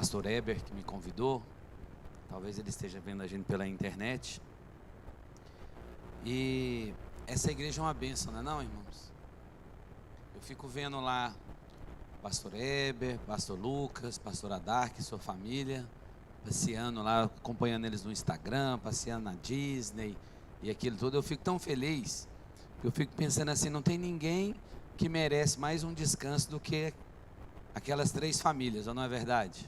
pastor Eber, que me convidou. Talvez ele esteja vendo a gente pela internet. E essa igreja é uma bênção, não é não, irmãos? Eu fico vendo lá pastor Eber, pastor Lucas, pastor Adarque, sua família, passeando lá, acompanhando eles no Instagram, passeando na Disney e aquilo tudo. Eu fico tão feliz, eu fico pensando assim, não tem ninguém que merece mais um descanso do que aquelas 3 famílias, ou não é verdade?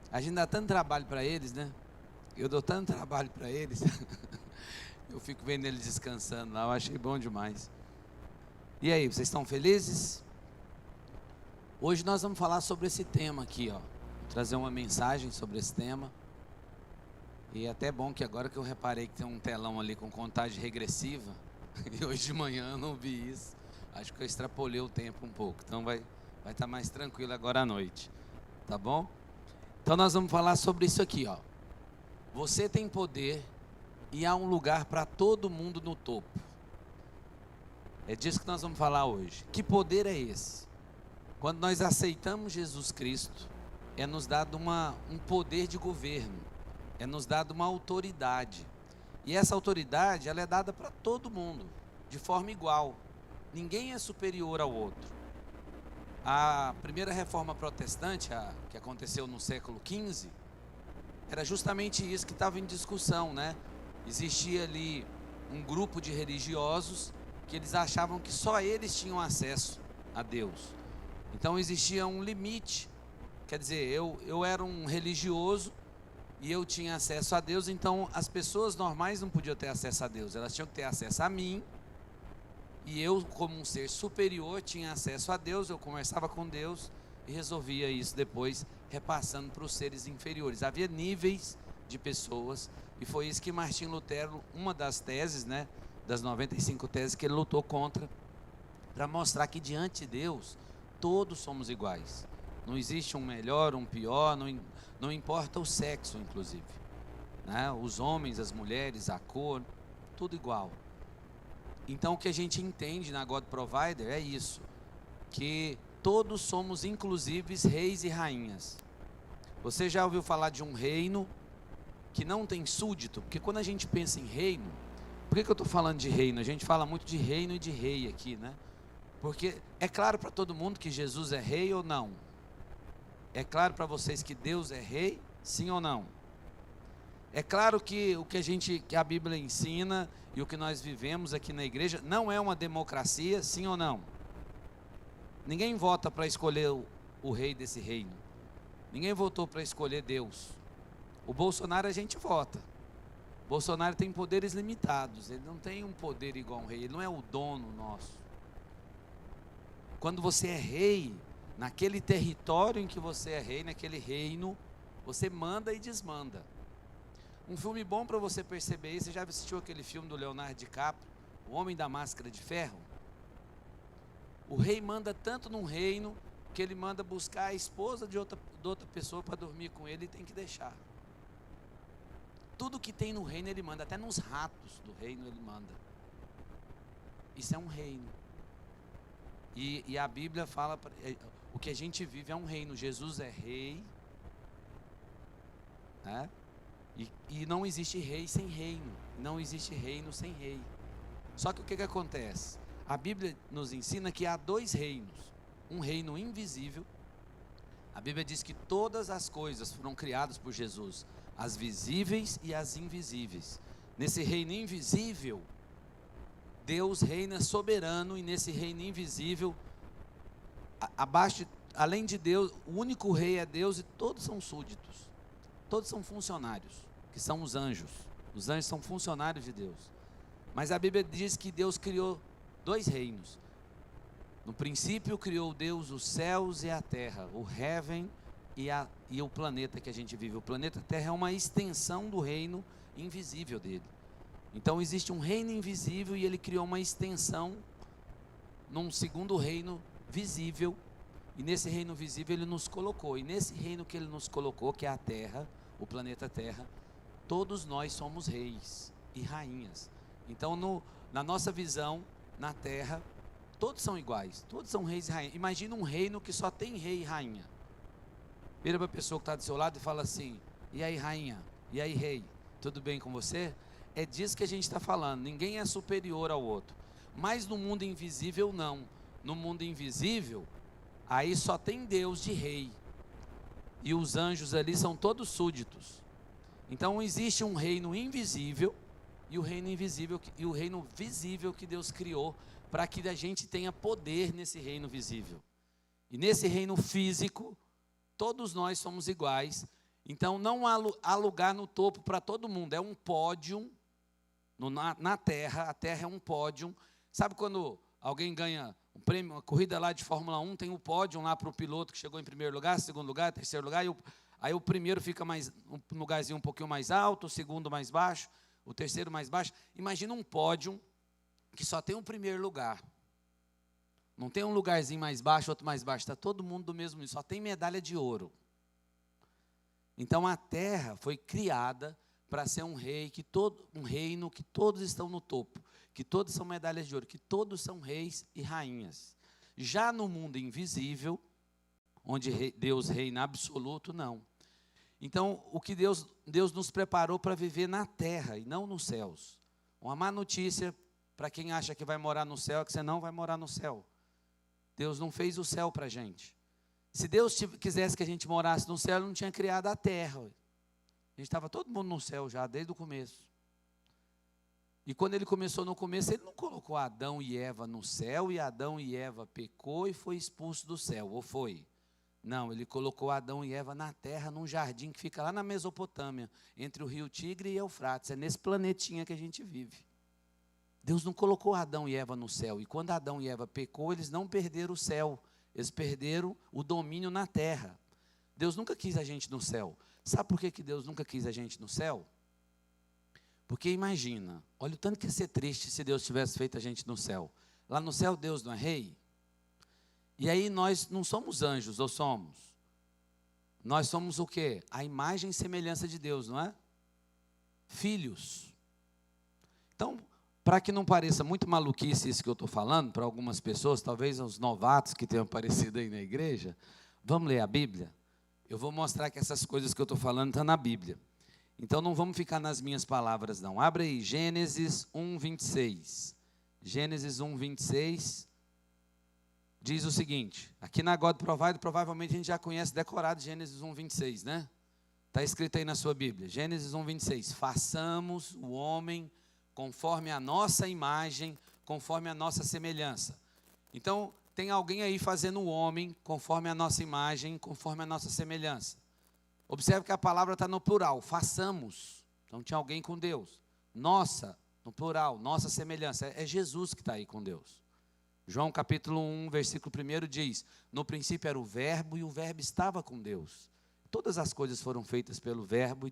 A gente dá tanto trabalho para eles, né? Eu dou tanto trabalho para eles. Eu fico vendo eles descansando lá, eu achei bom demais. E aí, vocês estão felizes? Hoje nós vamos falar sobre esse tema aqui, ó. Vou trazer uma mensagem sobre esse tema. E é até bom que agora que eu reparei que tem um telão ali com contagem regressiva, e hoje de manhã eu não vi isso, acho que eu extrapolei o tempo um pouco, então vai estar mais tranquilo agora à noite, tá bom? Então nós vamos falar sobre isso aqui, ó. Você tem poder e há um lugar para todo mundo no topo. É disso que nós vamos falar hoje. Que poder é esse? Quando nós aceitamos Jesus Cristo, é nos dado um poder de governo, é nos dado uma autoridade. E essa autoridade, ela é dada para todo mundo, de forma igual. Ninguém é superior ao outro. A primeira reforma protestante, que aconteceu no século XV, era justamente isso que estava em discussão, né? Existia ali um grupo de religiosos que eles achavam que só eles tinham acesso a Deus. Então existia um limite, quer dizer, eu era um religioso e eu tinha acesso a Deus, então as pessoas normais não podiam ter acesso a Deus, elas tinham que ter acesso a mim, e eu, como um ser superior, tinha acesso a Deus, eu conversava com Deus e resolvia isso depois, repassando para os seres inferiores. Havia níveis de pessoas, e foi isso que Martim Lutero, uma das teses, né, das 95 teses que ele lutou contra, para mostrar que diante de Deus, todos somos iguais. Não existe um melhor, um pior, não importa o sexo, inclusive, né? Os homens, as mulheres, a cor, tudo igual. Então o que a gente entende na God Provider é isso, que todos somos inclusive reis e rainhas. Você já ouviu falar de um reino que não tem súdito? Porque quando a gente pensa em reino, por que eu estou falando de reino? A gente fala muito de reino e de rei aqui, né? Porque é claro para todo mundo que Jesus é rei ou não? É claro para vocês que Deus é rei, sim ou não? É claro que o que a Bíblia ensina e o que nós vivemos aqui na igreja não é uma democracia, sim ou não? Ninguém vota para escolher o rei desse reino. Ninguém votou para escolher Deus. O Bolsonaro a gente vota. O Bolsonaro tem poderes limitados, ele não tem um poder igual a um rei, ele não é o dono nosso. Quando você é rei, naquele território em que você é rei, naquele reino, você manda e desmanda. Um filme bom para você perceber isso, você já assistiu aquele filme do Leonardo DiCaprio, O Homem da Máscara de Ferro? O rei manda tanto num reino, que ele manda buscar a esposa de outra pessoa para dormir com ele e tem que deixar. Tudo que tem no reino ele manda, até nos ratos do reino ele manda. Isso é um reino. E a Bíblia fala, o que a gente vive é um reino. Jesus é rei, né? E não existe rei sem reino, não existe reino sem rei. Só que o que acontece? A Bíblia nos ensina que há 2 reinos, um reino invisível. A Bíblia diz que todas as coisas foram criadas por Jesus, as visíveis e as invisíveis. Nesse reino invisível, Deus reina soberano, e nesse reino invisível, além de Deus, o único rei é Deus, e todos são súditos, todos são funcionários, que são os anjos. Os anjos são funcionários de Deus. Mas a Bíblia diz que Deus criou 2 reinos. No princípio criou Deus os céus e a terra, o heaven e o planeta que a gente vive. O planeta Terra é uma extensão do reino invisível dele. Então existe um reino invisível e ele criou uma extensão num segundo reino visível, e nesse reino visível ele nos colocou, e nesse reino que ele nos colocou, que é a Terra, o planeta Terra, todos nós somos reis e rainhas. Então na nossa visão, na Terra, todos são iguais, todos são reis e rainhas. Imagina um reino que só tem rei e rainha. Vira para a pessoa que está do seu lado e fala assim: e aí, rainha? E aí, rei? Tudo bem com você? É disso que a gente está falando. Ninguém é superior ao outro. Mas no mundo invisível, não. No mundo invisível, aí só tem Deus de rei. E os anjos ali são todos súditos. Então existe um reino invisível e o reino invisível e o reino visível que Deus criou para que a gente tenha poder nesse reino visível. E nesse reino físico, todos nós somos iguais. Então não há lugar no topo para todo mundo. É um pódio na terra. A terra é um pódio. Sabe quando alguém ganha um prêmio, uma corrida lá de Fórmula 1, tem o pódio lá para o piloto que chegou em primeiro lugar, segundo lugar, terceiro lugar, aí o primeiro fica um lugarzinho um pouquinho mais alto, o segundo mais baixo, o terceiro mais baixo. Imagina um pódio que só tem um primeiro lugar. Não tem um lugarzinho mais baixo, outro mais baixo. Está todo mundo do mesmo nível, só tem medalha de ouro. Então a terra foi criada para ser um reino que todos estão no topo, que todos são medalhas de ouro, que todos são reis e rainhas. Já no mundo invisível, onde Deus reina absoluto, não. Então, o que Deus nos preparou para viver na terra e não nos céus. Uma má notícia para quem acha que vai morar no céu é que você não vai morar no céu. Deus não fez o céu para a gente. Se Deus quisesse que a gente morasse no céu, Ele não tinha criado a terra. A gente estava todo mundo no céu já, desde o começo. E quando Ele começou no começo, Ele não colocou Adão e Eva no céu, e Adão e Eva pecou e foi expulso do céu, ou foi? Não, Ele colocou Adão e Eva na terra, num jardim que fica lá na Mesopotâmia, entre o rio Tigre e Eufrates. É nesse planetinha que a gente vive. Deus não colocou Adão e Eva no céu. E quando Adão e Eva pecou, eles não perderam o céu. Eles perderam o domínio na terra. Deus nunca quis a gente no céu. Sabe por que Deus nunca quis a gente no céu? Porque imagina, olha o tanto que ia ser triste se Deus tivesse feito a gente no céu. Lá no céu Deus não é rei? E aí nós não somos anjos, ou somos? Nós somos o quê? A imagem e semelhança de Deus, não é? Filhos. Então, para que não pareça muito maluquice isso que eu estou falando, para algumas pessoas, talvez os novatos que tenham aparecido aí na igreja, vamos ler a Bíblia? Eu vou mostrar que essas coisas que eu estou falando estão na Bíblia. Então não vamos ficar nas minhas palavras não. Abre aí, Gênesis 1, 26. Gênesis 1, 26 diz o seguinte, aqui na God Provider, provavelmente a gente já conhece decorado Gênesis 1, 26, né? Está escrito aí na sua Bíblia, Gênesis 1, 26. Façamos o homem conforme a nossa imagem, conforme a nossa semelhança. Então, tem alguém aí fazendo o homem conforme a nossa imagem, conforme a nossa semelhança. Observe que a palavra está no plural, façamos. Então, tinha alguém com Deus. Nossa, no plural, nossa semelhança. É Jesus que está aí com Deus. João capítulo 1, versículo 1 diz, no princípio era o verbo e o verbo estava com Deus. Todas as coisas foram feitas pelo verbo,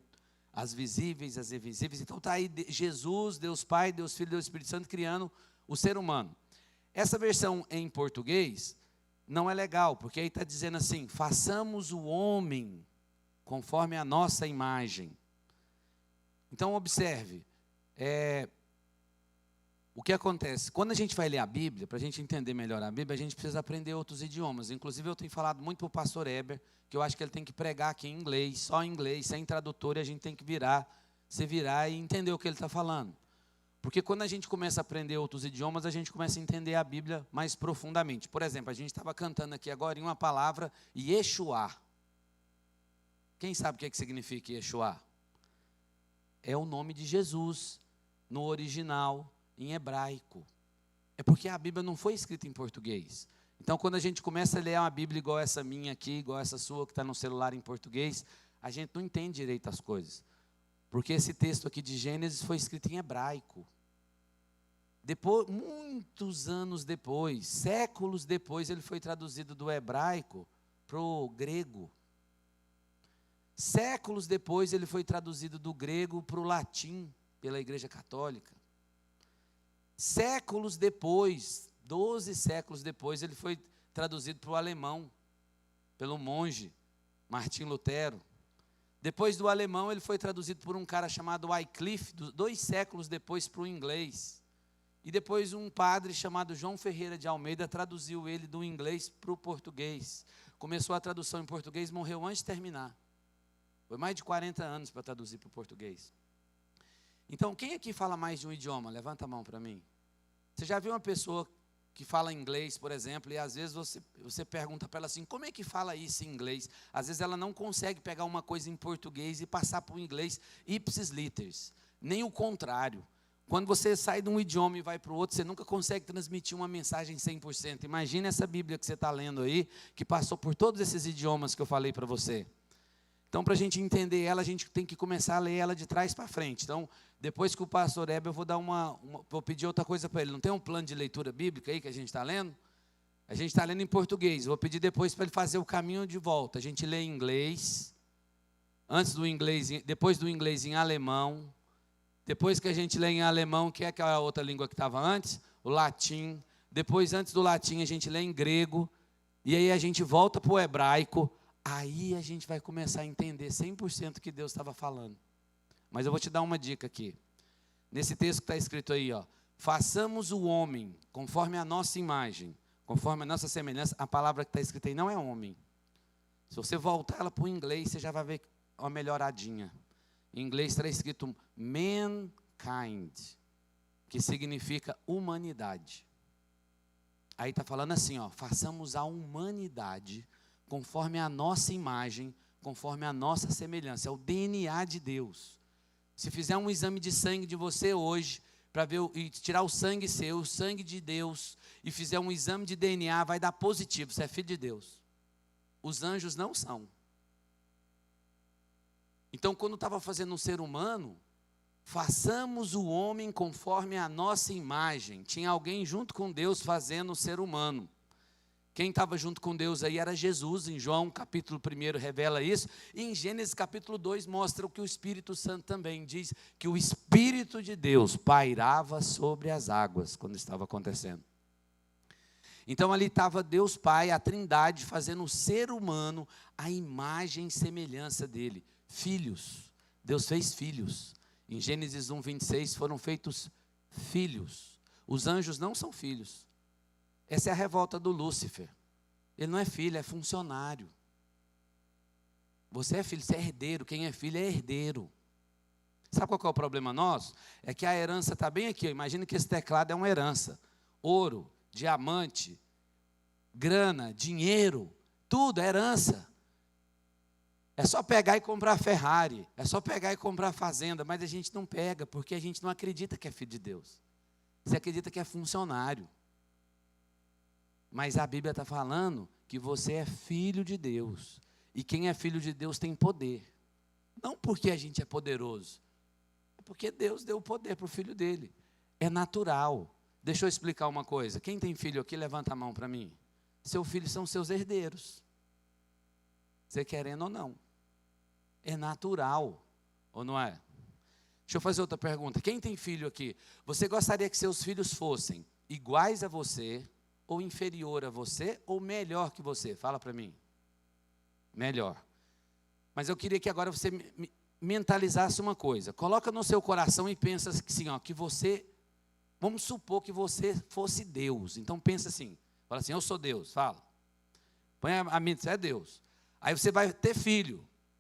as visíveis, as invisíveis. Então está aí Jesus, Deus Pai, Deus Filho, Deus Espírito Santo criando o ser humano. Essa versão em português não é legal, porque aí está dizendo assim, façamos o homem conforme a nossa imagem. Então observe, o que acontece? Quando a gente vai ler a Bíblia, para a gente entender melhor a Bíblia, a gente precisa aprender outros idiomas. Inclusive eu tenho falado muito para o pastor Heber, que eu acho que ele tem que pregar aqui em inglês, só em inglês, sem tradutor, e a gente tem que se virar e entender o que ele está falando. Porque quando a gente começa a aprender outros idiomas, a gente começa a entender a Bíblia mais profundamente. Por exemplo, a gente estava cantando aqui agora em uma palavra, Yeshua. Quem sabe o que significa Yeshua? É o nome de Jesus, no original, em hebraico. É porque a Bíblia não foi escrita em português. Então, quando a gente começa a ler uma Bíblia igual essa minha aqui, igual essa sua que está no celular em português, a gente não entende direito as coisas. Porque esse texto aqui de Gênesis foi escrito em hebraico. Depois, muitos anos depois, séculos depois, ele foi traduzido do hebraico para o grego. Séculos depois, ele foi traduzido do grego para o latim, pela Igreja Católica. Séculos depois, 12 séculos depois, ele foi traduzido para o alemão, pelo monge Martim Lutero. Depois do alemão, ele foi traduzido por um cara chamado Wycliffe, 2 séculos depois para o inglês. E depois um padre chamado João Ferreira de Almeida traduziu ele do inglês para o português. começou a tradução em português, morreu antes de terminar. Foi mais de 40 anos para traduzir para o português. Então, quem aqui fala mais de um idioma? Levanta a mão para mim. Você já viu uma pessoa que fala inglês, por exemplo, e às vezes você pergunta para ela assim, como é que fala isso em inglês? Às vezes ela não consegue pegar uma coisa em português e passar para o inglês ipsis literis, nem o contrário. Quando você sai de um idioma e vai para o outro, você nunca consegue transmitir uma mensagem 100%. Imagina essa Bíblia que você está lendo aí, que passou por todos esses idiomas que eu falei para você. Então, para a gente entender ela, a gente tem que começar a ler ela de trás para frente. Então, depois que o pastor Heber, eu vou dar vou pedir outra coisa para ele. Não tem um plano de leitura bíblica aí que a gente está lendo? A gente está lendo em português. Vou pedir depois para ele fazer o caminho de volta. A gente lê em inglês, depois do inglês em alemão. Depois que a gente lê em alemão, que é aquela outra língua que estava antes, o latim. Depois, antes do latim, a gente lê em grego. E aí a gente volta para o hebraico. Aí a gente vai começar a entender 100% o que Deus estava falando. Mas eu vou te dar uma dica aqui. Nesse texto que está escrito aí, ó, façamos o homem conforme a nossa imagem, conforme a nossa semelhança. A palavra que está escrita aí não é homem. Se você voltar ela para o inglês, você já vai ver uma melhoradinha. Em inglês está escrito mankind, que significa humanidade. Aí está falando assim, ó, façamos a humanidade conforme a nossa imagem, conforme a nossa semelhança. É o DNA de Deus. Se fizer um exame de sangue de você hoje, para ver e tirar o sangue seu, o sangue de Deus, e fizer um exame de DNA, vai dar positivo, você é filho de Deus. Os anjos não são. Então, quando estava fazendo um ser humano, façamos o homem conforme a nossa imagem. Tinha alguém junto com Deus fazendo o ser humano. Quem estava junto com Deus aí era Jesus. Em João capítulo 1 revela isso. E em Gênesis capítulo 2 mostra o que o Espírito Santo também diz, que o Espírito de Deus pairava sobre as águas quando estava acontecendo. Então ali estava Deus Pai, a Trindade, fazendo o ser humano a imagem e semelhança dele. Filhos. Deus fez filhos. Em Gênesis 1:26 foram feitos filhos. Os anjos não são filhos. Essa é a revolta do Lúcifer. Ele não é filho, é funcionário. Você é filho, você é herdeiro. Quem é filho é herdeiro. Sabe qual que é o problema nosso? É que a herança está bem aqui. Imagina que esse teclado é uma herança. Ouro, diamante, grana, dinheiro, tudo é herança. É só pegar e comprar Ferrari. É só pegar e comprar fazenda. Mas a gente não pega, porque a gente não acredita que é filho de Deus. Você acredita que é funcionário. Mas a Bíblia está falando que você é filho de Deus. E quem é filho de Deus tem poder. Não porque a gente é poderoso. É porque Deus deu o poder para o filho dele. É natural. Deixa eu explicar uma coisa. Quem tem filho aqui, levanta a mão para mim. Seus filhos são seus herdeiros. Você querendo ou não. É natural. Ou não é? Deixa eu fazer outra pergunta. Quem tem filho aqui? Você gostaria que seus filhos fossem iguais a você, ou inferior a você, ou melhor que você? Fala para mim. Melhor. Mas eu queria que agora você mentalizasse uma coisa. Coloca no seu coração e pensa assim, ó, que você, vamos supor que você fosse Deus. Então pensa assim, fala assim, eu sou Deus, fala. Põe a mente, você é Deus. Aí você vai ter filho.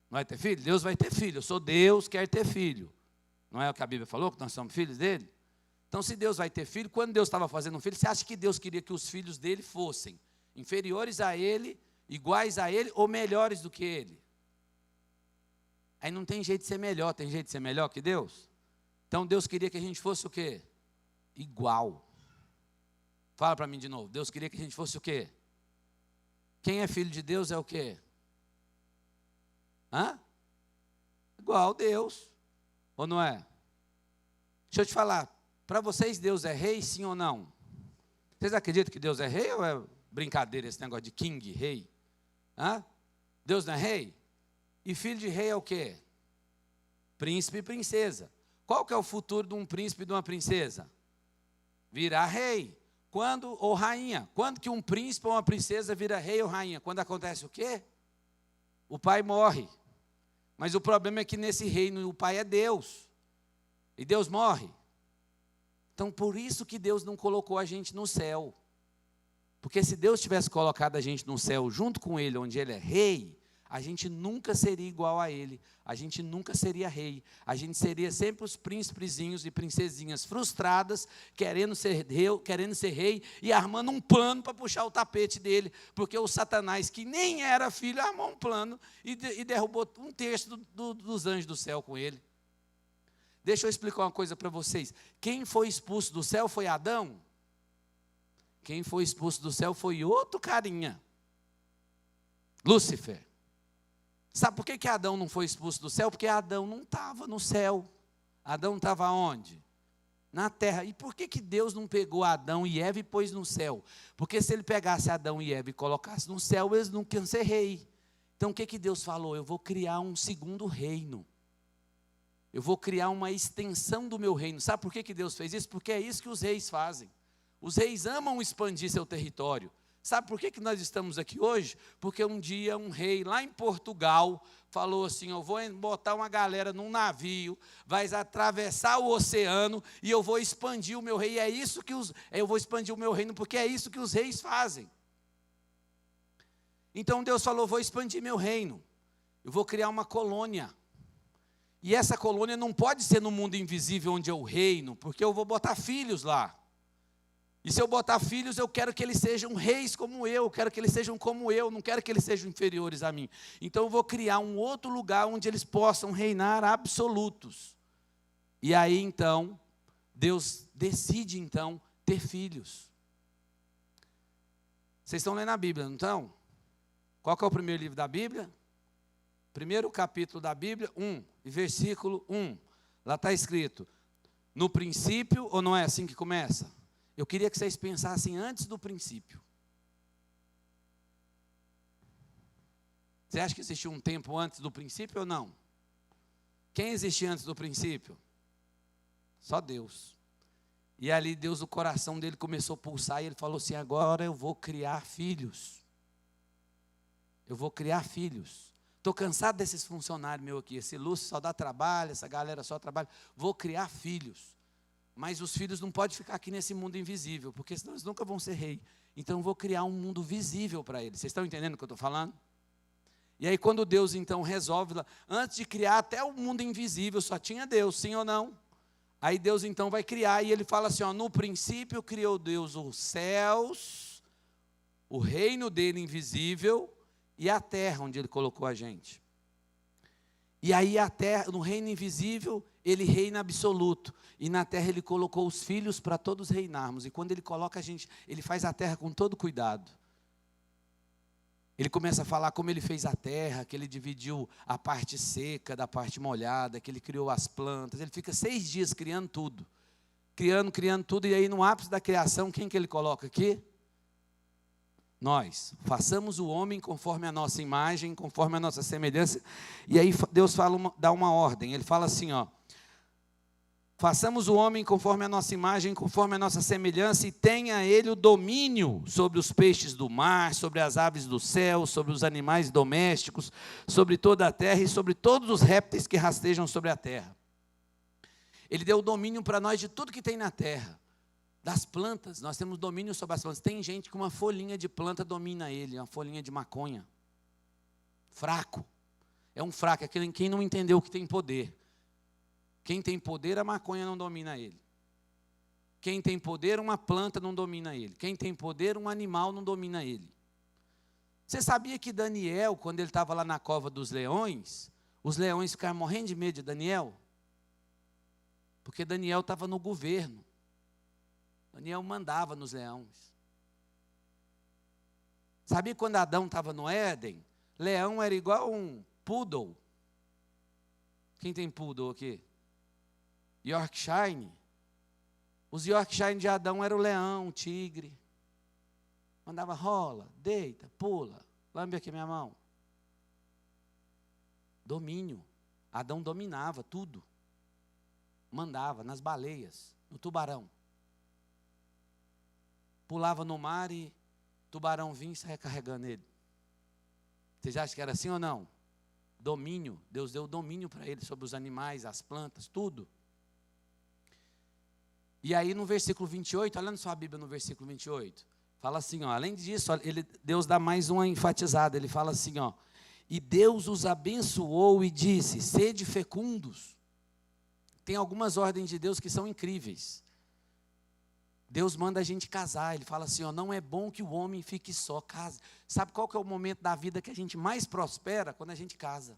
Não vai ter filho? Deus vai ter filho. Eu sou Deus, quero ter filho. Não é o que a Bíblia falou, que nós somos filhos dele? Então, se Deus vai ter filho, quando Deus estava fazendo um filho, você acha que Deus queria que os filhos dele fossem inferiores a ele, iguais a ele ou melhores do que ele? Aí não tem jeito de ser melhor, tem jeito de ser melhor que Deus? Então, Deus queria que a gente fosse o quê? Igual. Fala para mim de novo. Deus queria que a gente fosse o quê? Quem é filho de Deus é o quê? Hã? Igual a Deus. Ou não é? Deixa eu te falar. Para vocês, Deus é rei, sim ou não? Vocês acreditam que Deus é rei ou é brincadeira esse negócio de king, rei? Hã? Deus não é rei? E filho de rei é o quê? Príncipe e princesa. Qual que é o futuro de um príncipe e de uma princesa? Virar rei. Quando, ou rainha. Quando que um príncipe ou uma princesa vira rei ou rainha? Quando acontece o quê? O pai morre. Mas o problema é que nesse reino o pai é Deus. E Deus morre. Então, por isso que Deus não colocou a gente no céu. Porque se Deus tivesse colocado a gente no céu junto com Ele, onde Ele é rei, a gente nunca seria igual a Ele, a gente nunca seria rei, a gente seria sempre os príncipezinhos e princesinhas frustradas, querendo ser rei e armando um plano para puxar o tapete dele, porque o Satanás, que nem era filho, armou um plano e derrubou um terço dos anjos do céu com ele. Deixa eu explicar uma coisa para vocês. Quem foi expulso do céu foi Adão? Quem foi expulso do céu foi outro carinha, Lúcifer. Sabe por que Adão não foi expulso do céu? Porque Adão não estava no céu. Adão estava onde? Na terra. E por que Deus não pegou Adão e Eva e pôs no céu? Porque se ele pegasse Adão e Eva e colocasse no céu, eles não queriam ser rei. Então o que Deus falou? Eu vou criar um segundo reino. Eu vou criar uma extensão do meu reino. Sabe por que Deus fez isso? Porque é isso que os reis fazem. Os reis amam expandir seu território. Sabe por que nós estamos aqui hoje? Porque um dia um rei lá em Portugal falou assim: eu vou botar uma galera num navio, vai atravessar o oceano e eu vou expandir o meu reino. E é isso que eu vou expandir o meu reino, porque é isso que os reis fazem. Então Deus falou: vou expandir meu reino. Eu vou criar uma colônia. E essa colônia não pode ser no mundo invisível onde eu reino, porque eu vou botar filhos lá. E se eu botar filhos, eu quero que eles sejam reis como eu quero que eles sejam como eu, não quero que eles sejam inferiores a mim. Então eu vou criar um outro lugar onde eles possam reinar absolutos. E aí então, Deus decide então ter filhos. Vocês estão lendo a Bíblia, não estão? Qual que é o primeiro livro da Bíblia? Primeiro capítulo da Bíblia, 1, versículo 1. Lá está escrito: no princípio, ou não é assim que começa? Eu queria que vocês pensassem antes do princípio. Você acha que existiu um tempo antes do princípio ou não? Quem existia antes do princípio? Só Deus. E ali Deus, o coração dele começou a pulsar e ele falou assim: agora eu vou criar filhos. Eu vou criar filhos. Estou cansado desses funcionários meus aqui. Esse Lúcio só dá trabalho, essa galera só trabalha. Vou criar filhos. Mas os filhos não podem ficar aqui nesse mundo invisível, porque senão eles nunca vão ser rei. Então eu vou criar um mundo visível para eles. Vocês estão entendendo o que eu estou falando? E aí quando Deus então resolve, antes de criar até o mundo invisível, só tinha Deus, sim ou não? Aí Deus então vai criar e ele fala assim, ó, no princípio criou Deus os céus, o reino dele invisível e a terra onde ele colocou a gente. E aí a terra, no reino invisível, ele reina absoluto. E na terra ele colocou os filhos para todos reinarmos. E quando ele coloca a gente, ele faz a terra com todo cuidado. Ele começa a falar como ele fez a terra, que ele dividiu a parte seca da parte molhada, que ele criou as plantas. Ele fica 6 dias criando tudo. Criando tudo. E aí no ápice da criação, quem que ele coloca aqui? Nós. Façamos o homem conforme a nossa imagem, conforme a nossa semelhança. E aí Deus dá uma ordem. Ele fala assim, ó. Façamos o homem conforme a nossa imagem, conforme a nossa semelhança, e tenha ele o domínio sobre os peixes do mar, sobre as aves do céu, sobre os animais domésticos, sobre toda a terra e sobre todos os répteis que rastejam sobre a terra. Ele deu domínio para nós de tudo que tem na terra. Das plantas, nós temos domínio sobre as plantas. Tem gente que uma folhinha de planta domina ele, uma folhinha de maconha. Fraco. É um fraco, é quem não entendeu que tem poder. Quem tem poder, a maconha não domina ele. Quem tem poder, uma planta não domina ele. Quem tem poder, um animal não domina ele. Você sabia que Daniel, quando ele estava lá na cova dos leões, os leões ficaram morrendo de medo de Daniel? Porque Daniel estava no governo. Daniel mandava nos leões. Sabia quando Adão estava no Éden? Leão era igual um poodle. Quem tem poodle aqui? Yorkshire. Os Yorkshire de Adão eram o leão, o tigre. Mandava rola, deita, pula. Lambe aqui minha mão. Domínio. Adão dominava tudo. Mandava nas baleias, no tubarão. Pulava no mar e tubarão vinha e saia carregando ele. Vocês acham que era assim ou não? Domínio. Deus deu domínio para ele sobre os animais, as plantas, tudo. E aí no versículo 28, olha na sua Bíblia no versículo 28, Fala assim, ó, além disso, Deus dá mais uma enfatizada. Ele fala assim, ó, e Deus os abençoou e disse, sede fecundos. Tem algumas ordens de Deus que são incríveis. Deus manda a gente casar. Ele fala assim, ó, não é bom que o homem fique só, case. Sabe qual que é o momento da vida que a gente mais prospera? Quando a gente casa.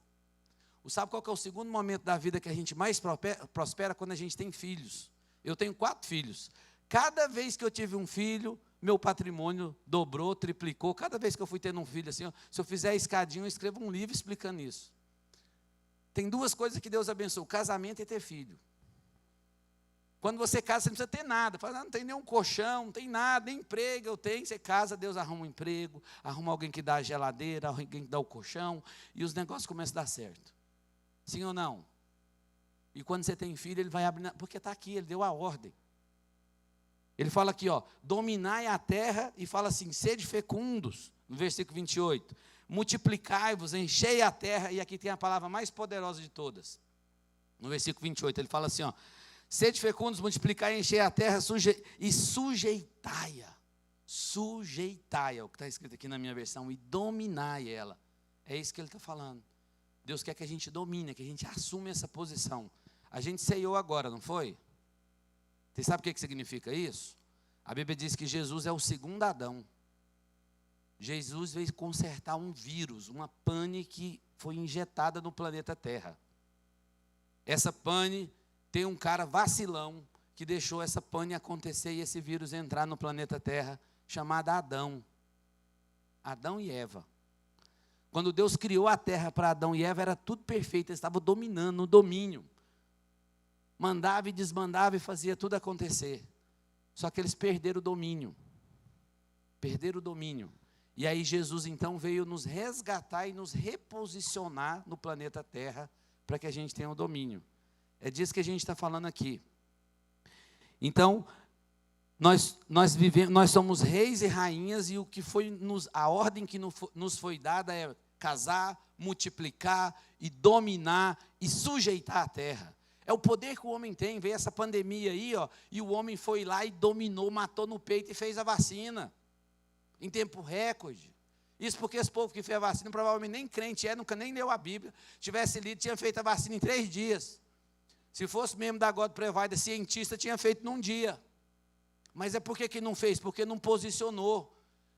Sabe qual que é o segundo momento da vida que a gente mais prospera? Quando a gente tem filhos. Eu tenho 4 filhos. Cada vez que eu tive um filho, meu patrimônio dobrou, triplicou. Cada vez que eu fui tendo um filho assim, ó, se eu fizer a escadinha, eu escrevo um livro explicando isso. Tem 2 coisas que Deus abençoa, o casamento e ter filho. Quando você casa, você não precisa ter nada. Fala, não tem nenhum colchão, não tem nada, nem emprego eu tenho. Você casa, Deus arruma um emprego, arruma alguém que dá a geladeira, alguém que dá o colchão, e os negócios começam a dar certo. Sim ou não? E quando você tem filho, ele vai abrir, porque está aqui, ele deu a ordem. Ele fala aqui, ó, dominai a terra, e fala assim, sede fecundos, no versículo 28. Multiplicai-vos, enchei a terra, e aqui tem a palavra mais poderosa de todas. No versículo 28, ele fala assim, ó, sede fecundos, multiplicai, enchei a terra, e sujeitai-a. Sujeitai-a, o que está escrito aqui na minha versão, e dominai ela. É isso que ele está falando. Deus quer que a gente domine, que a gente assume essa posição. A gente ceiou agora, não foi? Você sabe o que significa isso? A Bíblia diz que Jesus é o segundo Adão. Jesus veio consertar um vírus, uma pane que foi injetada no planeta Terra. Essa pane tem um cara vacilão que deixou essa pane acontecer e esse vírus entrar no planeta Terra, chamado Adão. Adão e Eva. Quando Deus criou a terra para Adão e Eva, era tudo perfeito, eles estavam dominando, no domínio. Mandava e desmandava e fazia tudo acontecer. Só que eles perderam o domínio. Perderam o domínio. E aí Jesus então veio nos resgatar e nos reposicionar no planeta Terra para que a gente tenha o domínio. É disso que a gente está falando aqui. Então, nós somos reis e rainhas, e o que foi a ordem que nos foi dada é casar, multiplicar e dominar e sujeitar a terra. É o poder que o homem tem. Veio essa pandemia aí, ó, e o homem foi lá e dominou, matou no peito e fez a vacina. Em tempo recorde. Isso porque esse povo que fez a vacina, provavelmente nem crente nunca nem leu a Bíblia. Tivesse lido, tinha feito a vacina em 3 dias. Se fosse mesmo da God Provider, cientista, tinha feito num dia. Mas é por que não fez? Porque não posicionou.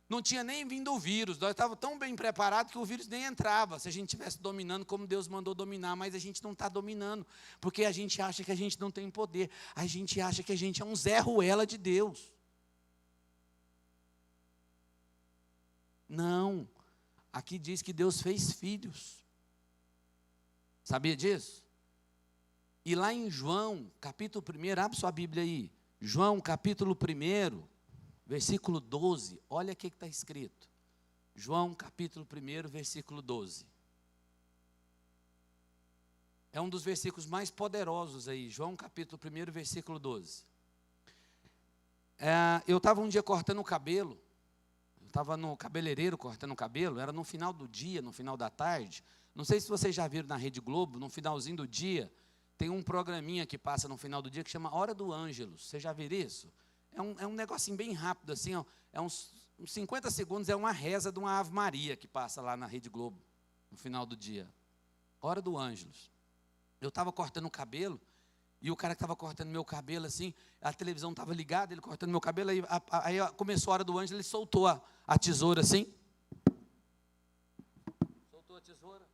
Não tinha nem vindo o vírus. Nós estávamos tão bem preparados que o vírus nem entrava. Se a gente estivesse dominando como Deus mandou dominar, mas a gente não está dominando. Porque a gente acha que a gente não tem poder. A gente acha que a gente é um Zé Ruela de Deus. Não. Aqui diz que Deus fez filhos. Sabia disso? E lá em João, capítulo 1, abre sua Bíblia aí. João, capítulo 1, versículo 12. Olha o que está escrito. João, capítulo 1, versículo 12. É um dos versículos mais poderosos aí. João, capítulo 1, versículo 12. Eu estava um dia cortando o cabelo. Eu estava no cabeleireiro cortando o cabelo. Era no final do dia, no final da tarde. Não sei se vocês já viram na Rede Globo, no finalzinho do dia, tem um programinha que passa no final do dia que chama Hora do Ângelus. Você já viu isso? É um negocinho bem rápido, assim, ó, é uns 50 segundos, é uma reza de uma Ave Maria que passa lá na Rede Globo, no final do dia. Hora do Ângelus. Eu estava cortando o cabelo, e o cara que estava cortando meu cabelo, assim, a televisão estava ligada, ele cortando meu cabelo, aí começou a Hora do Ângelus, ele soltou a tesoura, assim. Soltou a tesoura.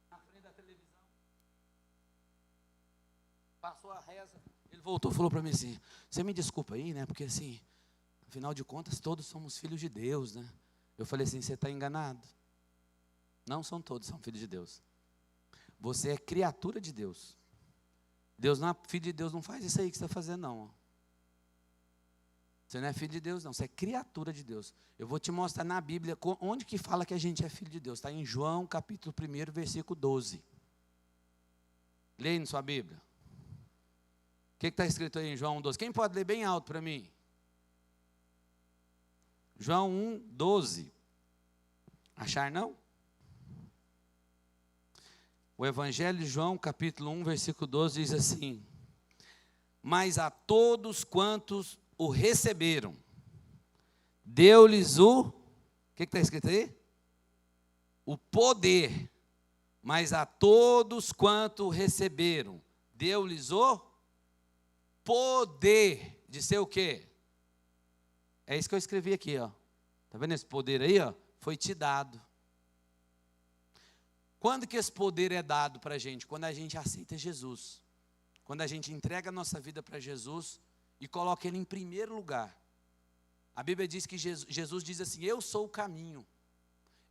Na frente da televisão. Passou a reza, ele voltou e falou para mim assim, você me desculpa aí, né, porque assim, afinal de contas, todos somos filhos de Deus, né? Eu falei assim, você está enganado. Não são todos, são filhos de Deus. Você é criatura de Deus. Deus não, filho de Deus não faz isso aí que você está fazendo, não. Você não é filho de Deus, não, você é criatura de Deus. Eu vou te mostrar na Bíblia, onde que fala que a gente é filho de Deus. Está em João, capítulo 1, versículo 12. Leia na sua Bíblia. O que está escrito aí em João 1,12? Quem pode ler bem alto para mim? João 1,12. Achar não? O Evangelho de João, capítulo 1, versículo 12, diz assim: mas a todos quantos o receberam, Deu-lhes o que está escrito aí? O poder, mas a todos quanto receberam, deu-lhes o poder de ser o quê? É isso que eu escrevi aqui, ó. Está vendo esse poder aí, ó? Foi te dado. Quando que esse poder é dado para a gente? Quando a gente aceita Jesus. Quando a gente entrega a nossa vida para Jesus e coloca Ele em primeiro lugar. A Bíblia diz que Jesus diz assim: eu sou o caminho,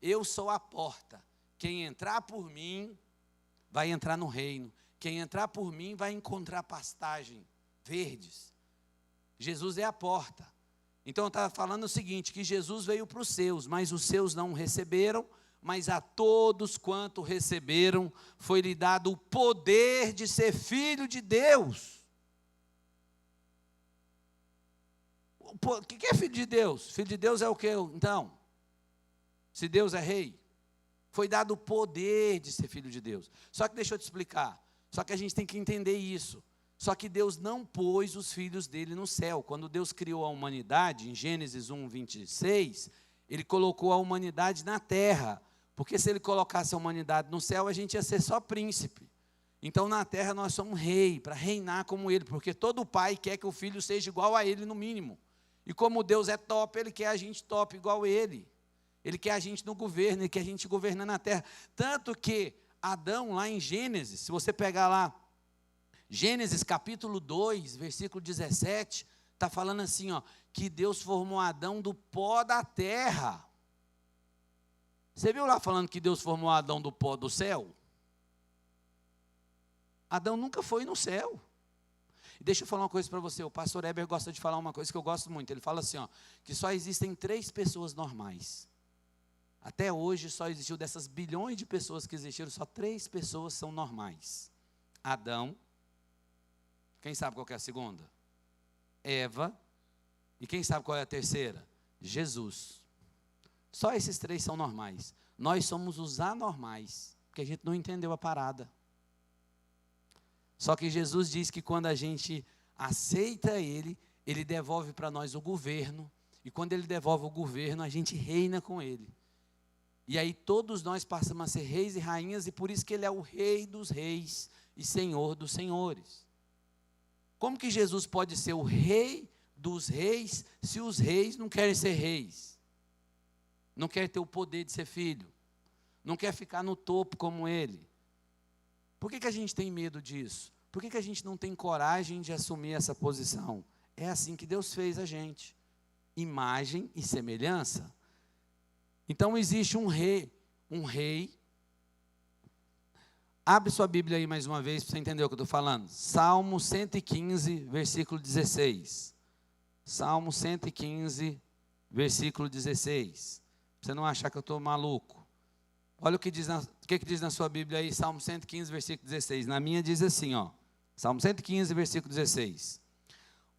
eu sou a porta. Quem entrar por mim vai entrar no reino. Quem entrar por mim vai encontrar pastagem, verdes. Jesus é a porta. Então eu estava falando o seguinte, que Jesus veio para os seus, mas os seus não receberam, mas a todos quanto receberam, foi-lhe dado o poder de ser filho de Deus. O que é filho de Deus? Filho de Deus é o que então? Se Deus é rei, foi dado o poder de ser filho de Deus. Só que deixa eu te explicar, só que a gente tem que entender isso. Só que Deus não pôs os filhos dele no céu. Quando Deus criou a humanidade, em Gênesis 1, 26, Ele colocou a humanidade na terra. Porque se Ele colocasse a humanidade no céu, a gente ia ser só príncipe. Então na terra nós somos rei, para reinar como Ele. Porque todo pai quer que o filho seja igual a Ele no mínimo. E como Deus é top, Ele quer a gente top igual a Ele. Ele quer a gente no governo, Ele quer a gente governando na terra. Tanto que Adão, lá em Gênesis, se você pegar lá, Gênesis capítulo 2, versículo 17, está falando assim, ó, que Deus formou Adão do pó da terra. Você viu lá falando que Deus formou Adão do pó do céu? Adão nunca foi no céu. E deixa eu falar uma coisa para você, o pastor Heber gosta de falar uma coisa que eu gosto muito. Ele fala assim, ó, que só existem 3 pessoas normais. Até hoje só existiu dessas bilhões de pessoas que existiram, só 3 pessoas são normais. Adão, quem sabe qual que é a segunda? Eva, e quem sabe qual é a terceira? Jesus. Só esses 3 são normais. Nós somos os anormais, porque a gente não entendeu a parada. Só que Jesus diz que quando a gente aceita Ele, Ele devolve para nós o governo, e quando Ele devolve o governo, a gente reina com Ele. E aí todos nós passamos a ser reis e rainhas, e por isso que Ele é o Rei dos reis e Senhor dos senhores. Como que Jesus pode ser o Rei dos reis, se os reis não querem ser reis? Não querem ter o poder de ser filho? Não quer ficar no topo como Ele? Por que a gente tem medo disso? Por que a gente não tem coragem de assumir essa posição? É assim que Deus fez a gente. Imagem e semelhança. Então existe um rei. Abre sua Bíblia aí mais uma vez, para você entender o que eu estou falando. Salmo 115, versículo 16. Salmo 115, versículo 16. Para você não achar que eu estou maluco. Olha o que diz na sua Bíblia aí, Salmo 115, versículo 16. Na minha diz assim, ó. Salmo 115, versículo 16.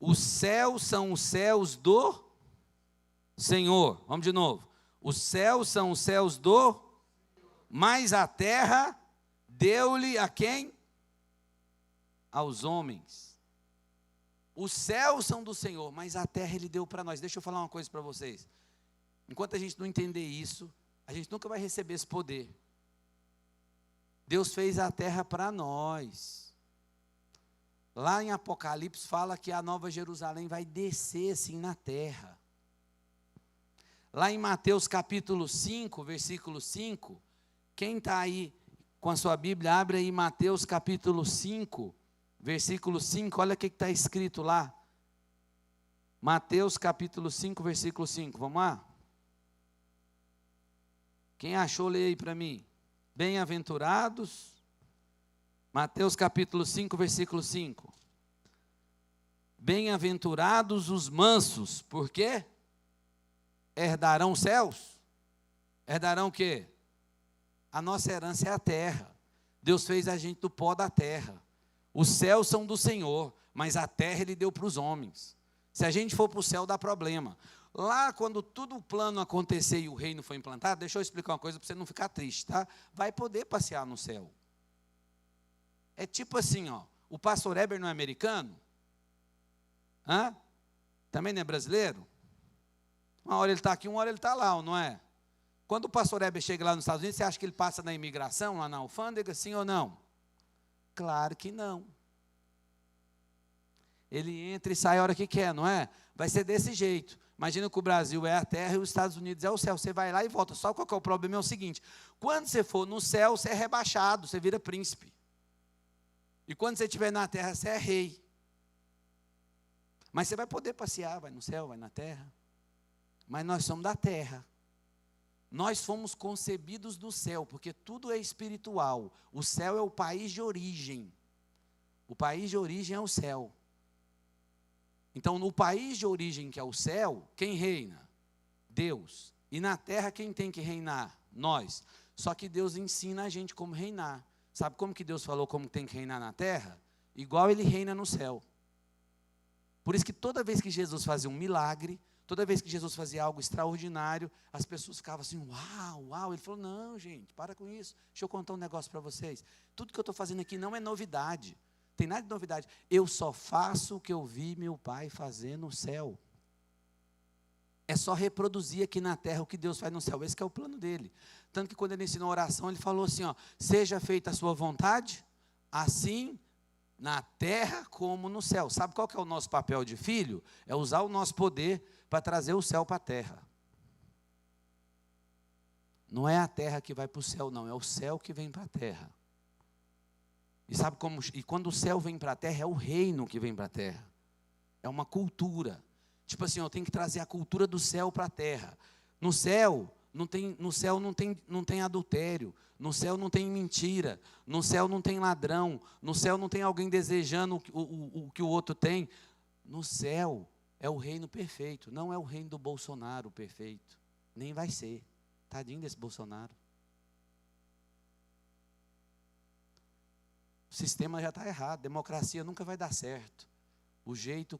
Os céus são os céus do Senhor. Vamos de novo. Os céus são os céus do, mas a terra deu-lhe a quem? Aos homens. Os céus são do Senhor, mas a terra Ele deu para nós. Deixa eu falar uma coisa para vocês. Enquanto a gente não entender isso, a gente nunca vai receber esse poder. Deus fez a terra para nós. Lá em Apocalipse fala que a Nova Jerusalém vai descer assim na terra. Lá em Mateus capítulo 5, versículo 5, quem está aí com a sua Bíblia, abre aí Mateus capítulo 5, versículo 5, olha o que está escrito lá. Mateus capítulo 5, versículo 5, vamos lá? Quem achou, lê aí para mim. Bem-aventurados, Mateus capítulo 5, versículo 5. Bem-aventurados os mansos, por quê? Herdarão os céus. Herdarão o quê? A nossa herança é a terra. Deus fez a gente do pó da terra. Os céus são do Senhor, mas a terra Ele deu para os homens. Se a gente for para o céu, dá problema. Lá, quando tudo o plano acontecer e o reino foi implantado, deixa eu explicar uma coisa para você não ficar triste, tá? Vai poder passear no céu. É tipo assim, ó, o pastor Heber não é americano? Hã? Também não é brasileiro? Uma hora ele está aqui, uma hora ele está lá, não é? Quando o pastor Heber chega lá nos Estados Unidos, você acha que ele passa na imigração, lá na alfândega, sim ou não? Claro que não. Ele entra e sai a hora que quer, não é? Vai ser desse jeito. Imagina que o Brasil é a terra e os Estados Unidos é o céu. Você vai lá e volta. Só qual que é o problema? É o seguinte: quando você for no céu, você é rebaixado, você vira príncipe. E quando você estiver na terra, você é rei. Mas você vai poder passear, vai no céu, vai na terra. Mas nós somos da terra. Nós fomos concebidos do céu, porque tudo é espiritual. O céu é o país de origem. O país de origem é o céu. Então, no país de origem, que é o céu, quem reina? Deus. E na terra, quem tem que reinar? Nós. Só que Deus ensina a gente como reinar. Sabe como que Deus falou como tem que reinar na terra? Igual Ele reina no céu. Por isso que toda vez que Jesus fazia um milagre, toda vez que Jesus fazia algo extraordinário, as pessoas ficavam assim, uau, uau. Ele falou, não, gente, para com isso. Deixa eu contar um negócio para vocês. Tudo que eu estou fazendo aqui não é novidade. Tem nada de novidade. Eu só faço o que eu vi meu Pai fazer no céu. É só reproduzir aqui na terra o que Deus faz no céu. Esse que é o plano dele. Tanto que quando ele ensinou a oração, ele falou assim, ó, seja feita a sua vontade, assim na terra como no céu. Sabe qual que é o nosso papel de filho? É usar o nosso poder para trazer o céu para a terra. Não é a terra que vai para o céu, não. É o céu que vem para a terra. E sabe como? E quando o céu vem para a terra, é o reino que vem para a terra. É uma cultura. Tipo assim, eu tenho que trazer a cultura do céu para a terra. No céu não tem adultério. No céu não tem mentira. No céu não tem ladrão. No céu não tem alguém desejando o que o outro tem. No céu é o reino perfeito. Não é o reino do Bolsonaro perfeito. Nem vai ser. Tadinho desse Bolsonaro. O sistema já está errado, democracia nunca vai dar certo. O jeito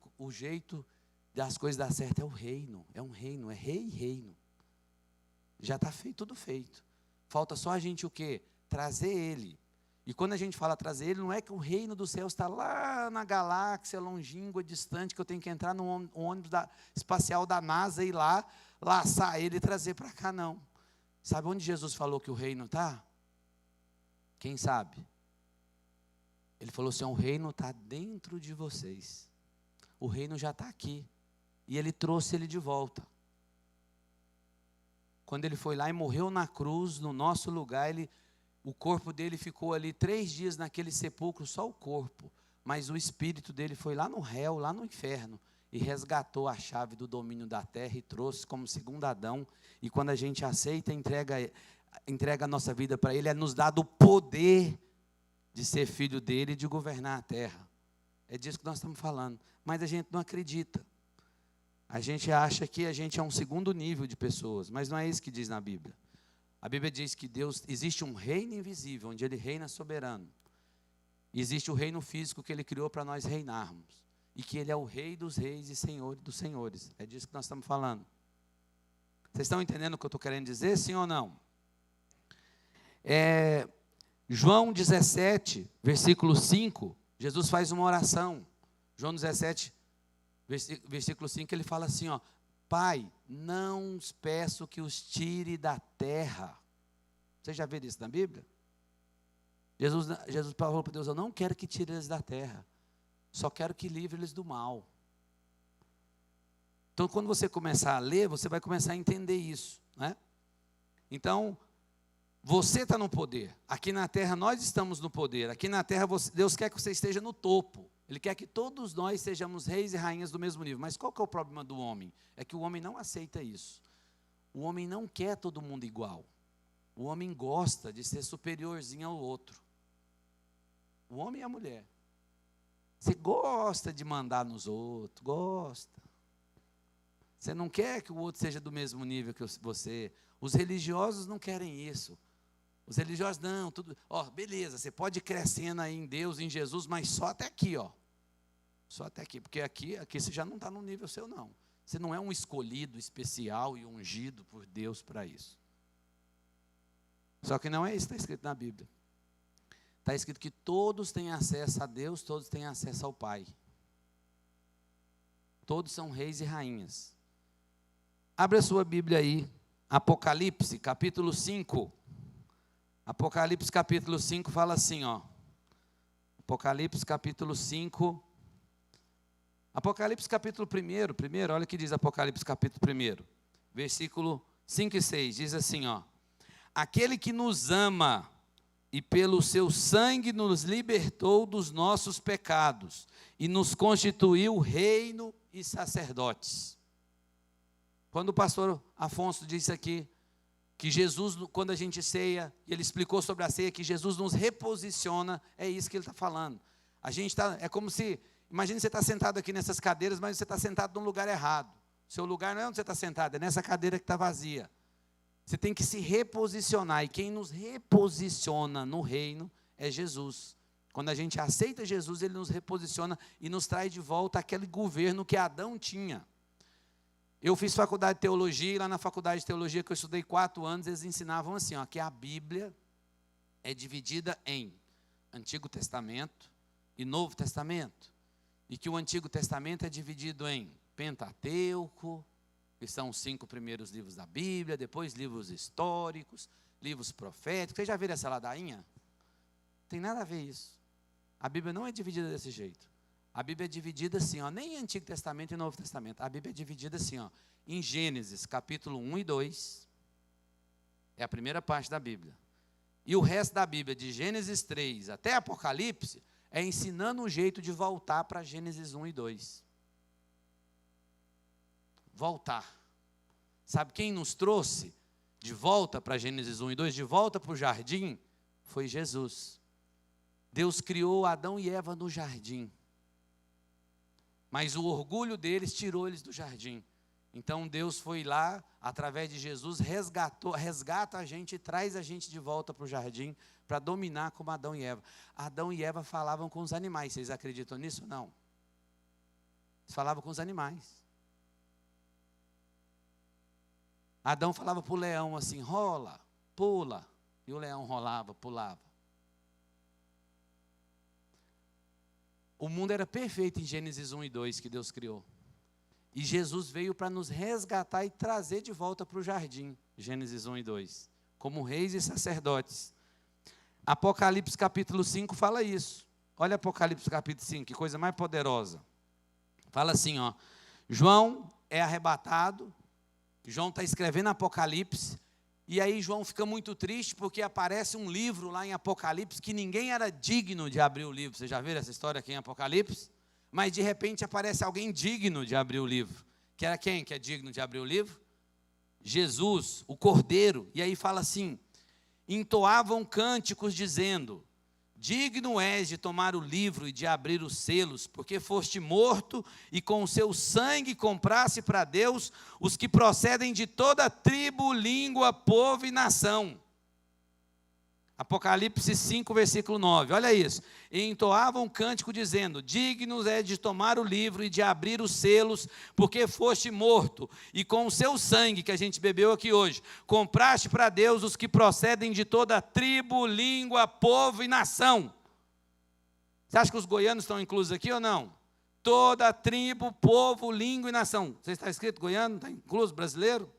das coisas dar certo é o reino, é rei e reino. Já está feito, tudo feito. Falta só a gente o quê? Trazer ele. E quando a gente fala trazer ele, não é que o reino dos céus está lá na galáxia, longínqua, distante, que eu tenho que entrar no ônibus espacial da NASA e ir lá, laçar ele e trazer para cá, não. Sabe onde Jesus falou que o reino está? Quem sabe? Ele falou assim, o reino está dentro de vocês. O reino já está aqui. E ele trouxe ele de volta. Quando ele foi lá e morreu na cruz, no nosso lugar, o corpo dele ficou ali 3 dias naquele sepulcro, só o corpo. Mas o espírito dele foi lá no réu, lá no inferno, e resgatou a chave do domínio da terra e trouxe como segundo Adão. E quando a gente aceita, entrega a nossa vida para ele, é nos dado o poder de ser filho dele e de governar a terra. É disso que nós estamos falando. Mas a gente não acredita. A gente acha que a gente é um segundo nível de pessoas, mas não é isso que diz na Bíblia. A Bíblia diz que Deus, existe um reino invisível, onde Ele reina soberano. E existe o reino físico que Ele criou para nós reinarmos. E que Ele é o Rei dos reis e Senhor dos senhores. É disso que nós estamos falando. Vocês estão entendendo o que eu estou querendo dizer, sim ou não? João 17, versículo 5, Jesus faz uma oração. João 17, versículo 5, ele fala assim, ó, Pai, não os peço que os tire da terra. Vocês já viram isso na Bíblia? Jesus falou para Deus, eu não quero que tire eles da terra, só quero que livre eles do mal. Então, quando você começar a ler, você vai começar a entender isso, né? Então, você está no poder. Aqui na terra nós estamos no poder. Aqui na terra Deus quer que você esteja no topo. Ele quer que todos nós sejamos reis e rainhas do mesmo nível. Mas qual que é o problema do homem? É que o homem não aceita isso. O homem não quer todo mundo igual. O homem gosta de ser superiorzinho ao outro. O homem e a mulher. Você gosta de mandar nos outros, gosta. Você não quer que o outro seja do mesmo nível que você. Os religiosos não querem isso. Os religiosos, não, tudo, beleza, você pode ir crescendo aí em Deus, em Jesus, mas só até aqui, só até aqui, porque aqui você já não está no nível seu, não. Você não é um escolhido especial e ungido por Deus para isso. Só que não é isso que está escrito na Bíblia. Está escrito que todos têm acesso a Deus, todos têm acesso ao Pai. Todos são reis e rainhas. Abre a sua Bíblia aí, Apocalipse, capítulo 5. Apocalipse, capítulo 5, fala assim, ó. Apocalipse, capítulo 5. Apocalipse, capítulo 1, olha o que diz Apocalipse, capítulo 1. Versículo 5 e 6, diz assim, ó. Aquele que nos ama e pelo seu sangue nos libertou dos nossos pecados e nos constituiu reino e sacerdotes. Quando o pastor Afonso disse aqui, que Jesus, quando a gente ceia, ele explicou sobre a ceia, que Jesus nos reposiciona, é isso que ele está falando. A gente está, é como se, imagine você está sentado aqui nessas cadeiras, mas você está sentado num lugar errado. Seu lugar não é onde você está sentado, é nessa cadeira que está vazia. Você tem que se reposicionar, e quem nos reposiciona no reino é Jesus. Quando a gente aceita Jesus, ele nos reposiciona e nos traz de volta aquele governo que Adão tinha. Eu fiz faculdade de teologia, e lá na faculdade de teologia que eu estudei 4 anos, eles ensinavam assim, ó, que a Bíblia é dividida em Antigo Testamento e Novo Testamento. E que o Antigo Testamento é dividido em Pentateuco, que são os 5 primeiros livros da Bíblia, depois livros históricos, livros proféticos. Vocês já viram essa ladainha? Não tem nada a ver isso. A Bíblia não é dividida desse jeito. A Bíblia é dividida assim, ó, nem Antigo Testamento e Novo Testamento. A Bíblia é dividida assim, ó, em Gênesis, capítulo 1 e 2, é a primeira parte da Bíblia. E o resto da Bíblia, de Gênesis 3 até Apocalipse, é ensinando um jeito de voltar para Gênesis 1 e 2. Voltar. Sabe quem nos trouxe de volta para Gênesis 1 e 2, de volta para o jardim? Foi Jesus. Deus criou Adão e Eva no jardim. Mas o orgulho deles tirou eles do jardim. Então Deus foi lá, através de Jesus, resgata a gente e traz a gente de volta para o jardim, para dominar como Adão e Eva. Adão e Eva falavam com os animais. Vocês acreditam nisso? Não. Eles falavam com os animais. Adão falava para o leão assim, rola, pula. E o leão rolava, pulava. O mundo era perfeito em Gênesis 1 e 2 que Deus criou. E Jesus veio para nos resgatar e trazer de volta para o jardim, Gênesis 1 e 2, como reis e sacerdotes. Apocalipse capítulo 5 fala isso. Olha Apocalipse capítulo 5, que coisa mais poderosa. Fala assim, ó, João é arrebatado, João está escrevendo Apocalipse, e aí João fica muito triste porque aparece um livro lá em Apocalipse que ninguém era digno de abrir o livro. Vocês já viram essa história aqui em Apocalipse? Mas de repente aparece alguém digno de abrir o livro. Que era quem que é digno de abrir o livro? Jesus, o Cordeiro. E aí fala assim, entoavam cânticos dizendo, digno és de tomar o livro e de abrir os selos, porque foste morto e com o seu sangue compraste para Deus os que procedem de toda tribo, língua, povo e nação. Apocalipse 5, versículo 9, olha isso. E entoavam um cântico dizendo, dignos é de tomar o livro e de abrir os selos, porque foste morto, e com o seu sangue, que a gente bebeu aqui hoje, compraste para Deus os que procedem de toda tribo, língua, povo e nação. Você acha que os goianos estão inclusos aqui ou não? Toda tribo, povo, língua e nação. Você está escrito goiano? Está incluso brasileiro?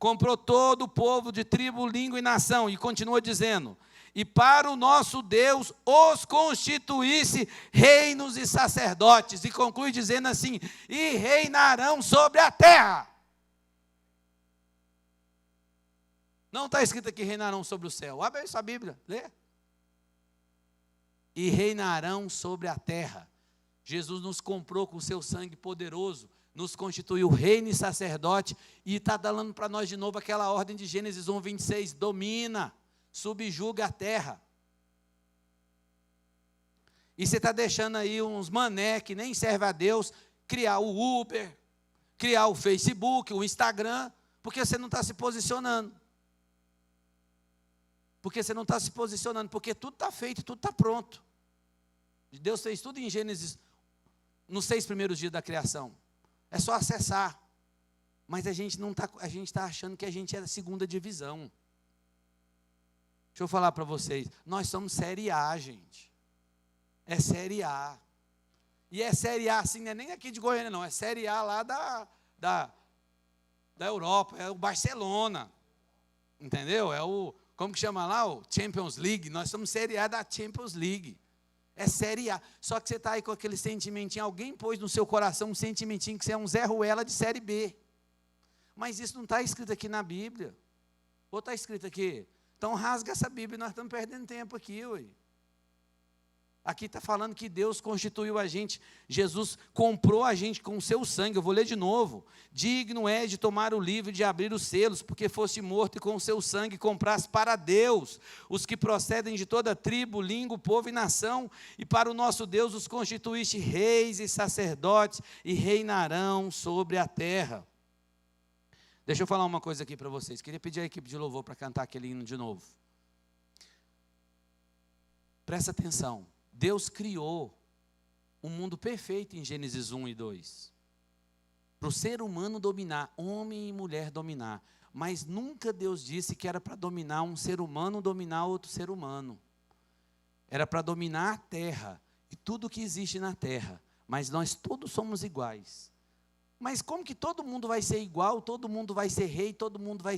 Comprou todo o povo de tribo, língua e nação, e continua dizendo, e para o nosso Deus os constituísse reinos e sacerdotes, e conclui dizendo assim, e reinarão sobre a terra. Não está escrito aqui reinarão sobre o céu, abre aí sua Bíblia, lê. E reinarão sobre a terra. Jesus nos comprou com o seu sangue poderoso, nos constituiu reino e sacerdote, e está dando para nós de novo aquela ordem de Gênesis 1, 26, domina, subjuga a terra. E você está deixando aí uns mané que nem serve a Deus, criar o Uber, criar o Facebook, o Instagram, porque você não está se posicionando. Porque você não está se posicionando, porque tudo está feito, tudo está pronto. Deus fez tudo em Gênesis, nos 6 primeiros dias da criação. É só acessar. Mas a gente está achando que a gente é da segunda divisão. Deixa eu falar para vocês. Nós somos série A, gente. É série A. E é série A, assim, não é nem aqui de Goiânia, não. É série A lá da Europa, é o Barcelona. Entendeu? É o, como que chama lá? O Champions League. Nós somos Série A da Champions League. É Série A. Só que você está aí com aquele sentimentinho, alguém pôs no seu coração um sentimentinho que você é um Zé Ruela de Série B. Mas isso não está escrito aqui na Bíblia. Ou está escrito aqui? Então rasga essa Bíblia, nós estamos perdendo tempo aqui, ué. Aqui está falando que Deus constituiu a gente, Jesus comprou a gente com o seu sangue. Eu vou ler de novo. Digno é de tomar o livro e de abrir os selos, porque foste morto e com o seu sangue compraste para Deus os que procedem de toda tribo, língua, povo e nação, e para o nosso Deus os constituíste reis e sacerdotes, e reinarão sobre a terra. Deixa eu falar uma coisa aqui para vocês. Queria pedir à equipe de louvor para cantar aquele hino de novo. Presta atenção. Deus criou um mundo perfeito em Gênesis 1 e 2. Para o ser humano dominar, homem e mulher dominar. Mas nunca Deus disse que era para dominar um ser humano, dominar outro ser humano. Era para dominar a terra e tudo que existe na terra. Mas nós todos somos iguais. Mas como que todo mundo vai ser igual, todo mundo vai ser rei, todo mundo vai...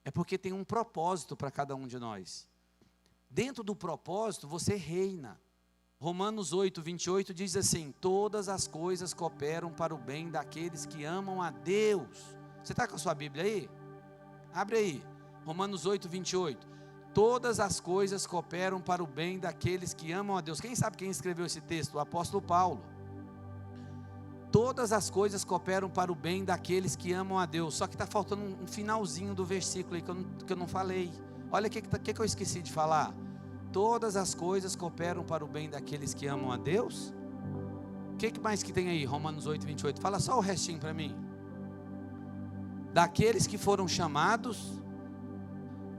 É porque tem um propósito para cada um de nós. Dentro do propósito, você reina. Romanos 8, 28 diz assim: todas as coisas cooperam para o bem daqueles que amam a Deus. Você está com a sua Bíblia aí? Abre aí, Romanos 8, 28. Todas as coisas cooperam para o bem daqueles que amam a Deus. Quem sabe quem escreveu esse texto? O apóstolo Paulo. Todas as coisas cooperam para o bem daqueles que amam a Deus. Só que está faltando um finalzinho do versículo aí que eu não falei. Olha o que eu esqueci de falar. Todas as coisas cooperam para o bem daqueles que amam a Deus. O que mais que tem aí? Romanos 8, 28. Fala só o restinho para mim. Daqueles que foram chamados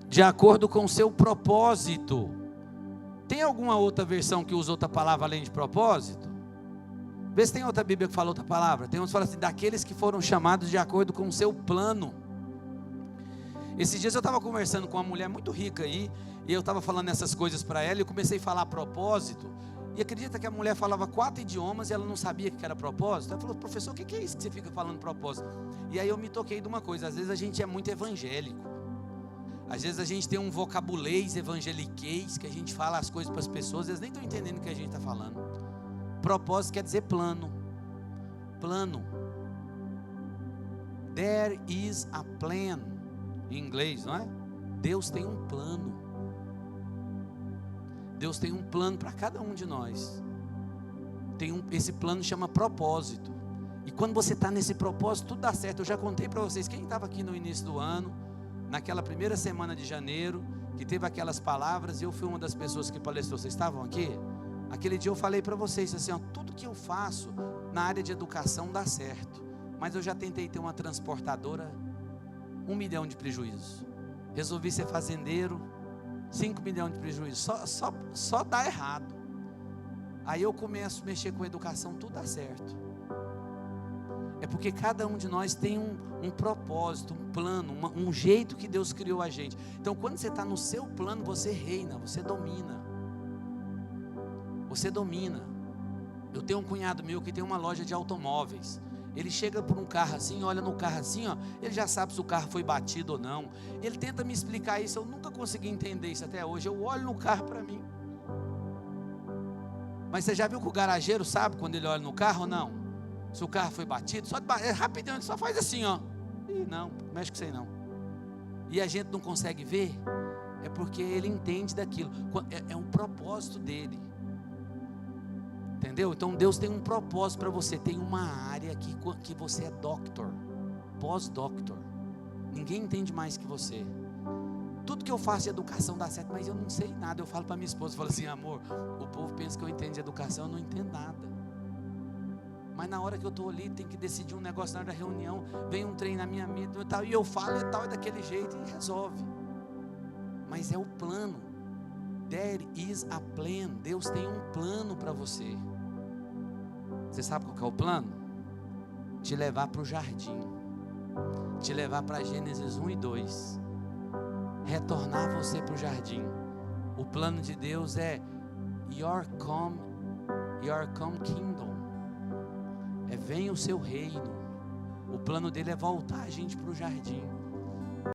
de acordo com o seu propósito. Tem alguma outra versão que usa outra palavra além de propósito? Vê se tem outra Bíblia que fala outra palavra. Tem uns que falam assim: daqueles que foram chamados de acordo com o seu plano. Esses dias eu estava conversando com uma mulher muito rica aí, e eu estava falando essas coisas para ela, e eu comecei a falar propósito, e acredita que a mulher falava 4 idiomas, e ela não sabia o que era propósito. Ela falou: professor, o que é isso que você fica falando propósito? E aí eu me toquei de uma coisa: às vezes a gente é muito evangélico, às vezes a gente tem um vocabulês evangeliquez, que a gente fala as coisas para as pessoas, eles nem estão entendendo o que a gente está falando. Propósito quer dizer plano. Plano. There is a plan. Em inglês, não é? Deus tem um plano. Deus tem um plano para cada um de nós. Esse plano chama propósito. E quando você está nesse propósito, tudo dá certo. Eu já contei para vocês, quem estava aqui no início do ano, naquela primeira semana de janeiro, que teve aquelas palavras, e eu fui uma das pessoas que palestrou. Vocês estavam aqui? Aquele dia eu falei para vocês assim, ó, tudo que eu faço na área de educação dá certo. Mas eu já tentei ter uma transportadora, 1 milhão de prejuízos. Resolvi ser fazendeiro, 5 milhões de prejuízos. Só dá errado. Aí eu começo a mexer com educação, tudo dá certo. É porque cada um de nós tem um propósito, um plano, um jeito que Deus criou a gente. Então quando você está no seu plano, você reina, você domina. Você domina. Eu tenho um cunhado meu que tem uma loja de automóveis. Ele chega por um carro assim, olha no carro assim, ó, ele já sabe se o carro foi batido ou não. Ele tenta me explicar isso, eu nunca consegui entender isso até hoje. Eu olho no carro para mim. Mas você já viu que o garageiro sabe quando ele olha no carro ou não? Se o carro foi batido, rapidinho, ele só faz assim, ó. Ih, não mexe com isso aí não. E a gente não consegue ver, é porque ele entende daquilo. É um propósito dele. Entendeu? Então Deus tem um propósito para você. Tem uma área que você é doctor, pós-doctor. Ninguém entende mais que você. Tudo que eu faço de educação dá certo, mas eu não sei nada. Eu falo para minha esposa, eu falo assim: amor, o povo pensa que eu entendo de educação, eu não entendo nada. Mas na hora que eu estou ali, tem que decidir um negócio na hora da reunião, vem um trem na minha mente e tal, e eu falo é daquele jeito e resolve. Mas é o plano. There is a plan. Deus tem um plano para você. Você sabe qual que é o plano? Te levar para o jardim. Te levar para Gênesis 1 e 2. Retornar você para o jardim. O plano de Deus é Your come kingdom. Venha o seu reino. O plano dele é voltar a gente para o jardim.